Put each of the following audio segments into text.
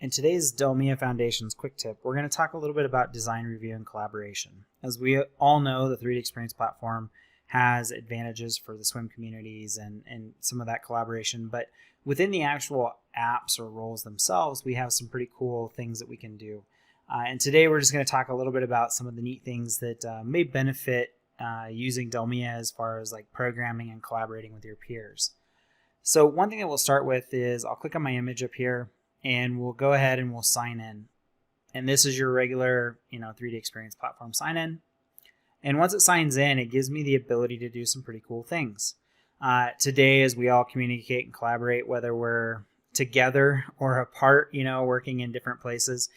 In today's DELMIA Foundations quick tip, we're going to talk a little bit about design review and collaboration. As we all know, the 3D Experience platform has advantages for the swim communities and some of that collaboration, but within the actual apps or roles themselves, we have some pretty cool things that we can do. And today we're just going to talk a little bit about some of the neat things that may benefit using DELMIA as far as like programming and collaborating with your peers. So one thing that we'll start with is I'll click on my image up here and we'll go ahead and we'll sign in. And this is your regular, 3D Experience platform sign in. And once it signs in, it gives me the ability to do some pretty cool things. Today, as we all communicate and collaborate, whether we're together or apart, working in different places,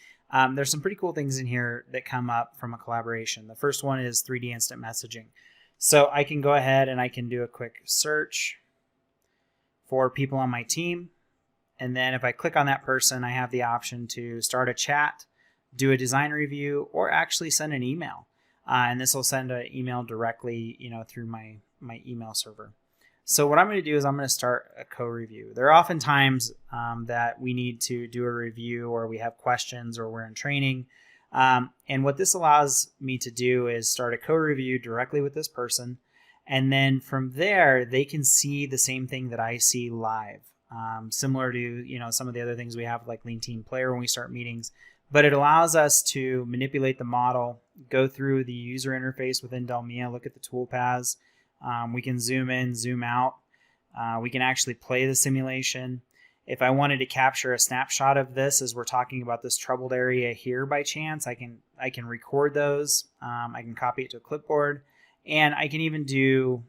there's some pretty cool things in here that come up from a collaboration. The first one is 3D instant messaging. So I can go ahead and I can do a quick search for people on my team. And then if I click on that person, I have the option to start a chat, do a design review, or actually send an email. And this will send an email directly, through my email server. So what I'm going to do is I'm going to start a co-review. There are often times that we need to do a review or we have questions or we're in training. And what this allows me to do is start a co-review directly with this person. And then from there, they can see the same thing that I see live. Similar to some of the other things we have like Lean Team Player when we start meetings, but it allows us to manipulate the model, go through the user interface within DELMIA, look at the toolpaths. We can zoom in, zoom out. We can actually play the simulation. If I wanted to capture a snapshot of this as we're talking about this troubled area here by chance, I can record those. I can copy it to a clipboard, and I can even do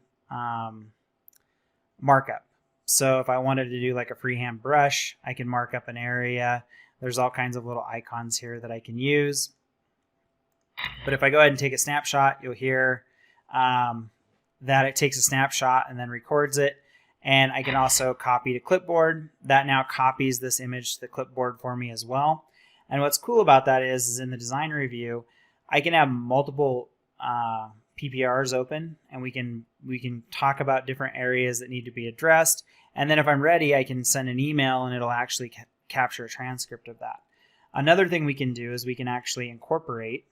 markup. So if I wanted to do like a freehand brush, I can mark up an area. There's all kinds of little icons here that I can use. But if I go ahead and take a snapshot, you'll hear that it takes a snapshot and then records it. And I can also copy to clipboard. That now copies this image to the clipboard for me as well. And what's cool about that is in the design review, I can have multiple PPRs open, and we can talk about different areas that need to be addressed. And then if I'm ready, I can send an email and it'll actually capture a transcript of that. Another thing we can do is we can actually incorporate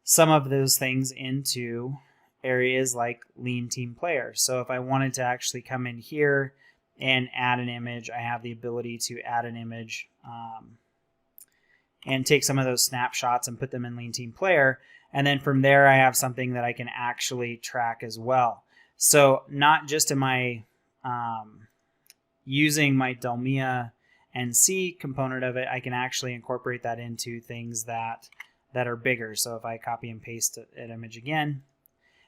some of those things into areas like Lean Team Player. So if I wanted to actually come in here and add an image, I have the ability to add an image and take some of those snapshots and put them in Lean Team Player. And then from there, I have something that I can actually track as well. So not just am I using my DELMIA NC component of it, I can actually incorporate that into things that are bigger. So if I copy and paste an image again,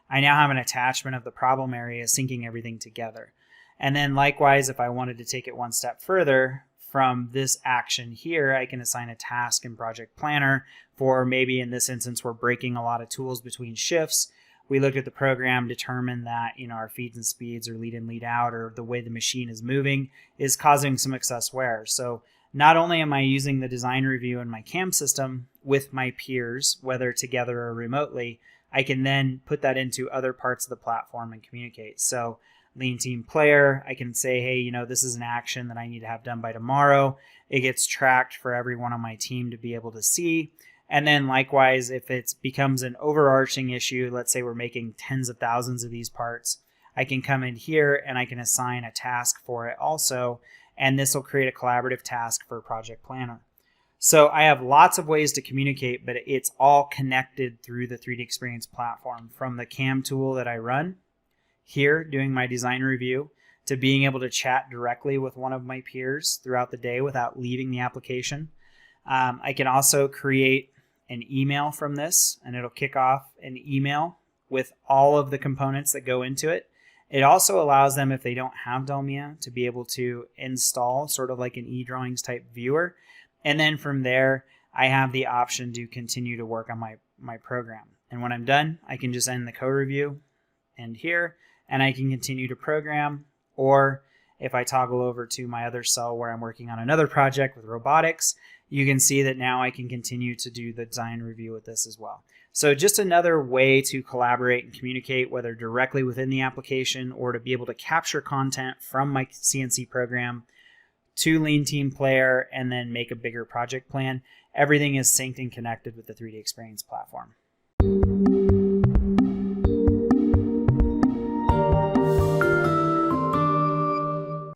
I now have an attachment of the problem area syncing everything together. And then likewise, if I wanted to take it one step further, from this action here, I can assign a task in Project Planner for maybe in this instance, we're breaking a lot of tools between shifts. We looked at the program, determined that our feeds and speeds or lead in, lead out, or the way the machine is moving is causing some excess wear. So not only am I using the design review in my CAM system with my peers, whether together or remotely, I can then put that into other parts of the platform and communicate. So Lean Team Player, I can say, hey, this is an action that I need to have done by tomorrow. It gets tracked for everyone on my team to be able to see. And then likewise, if it becomes an overarching issue, let's say we're making tens of thousands of these parts, I can come in here and I can assign a task for it also. And this will create a collaborative task for Project Planner. So I have lots of ways to communicate, but it's all connected through the 3D Experience platform, from the CAM tool that I run here doing my design review to being able to chat directly with one of my peers throughout the day without leaving the application. I can also create an email from this, and it'll kick off an email with all of the components that go into it. It also allows them, if they don't have DELMIA, to be able to install sort of like an eDrawings type viewer. And then from there, I have the option to continue to work on my program. And when I'm done, I can just end the co-review, end here, and I can continue to program. Or if I toggle over to my other cell where I'm working on another project with robotics, you can see that now I can continue to do the design review with this as well. So just another way to collaborate and communicate, whether directly within the application or to be able to capture content from my CNC program to Lean Team Player, and then make a bigger project plan. Everything is synced and connected with the 3D Experience platform.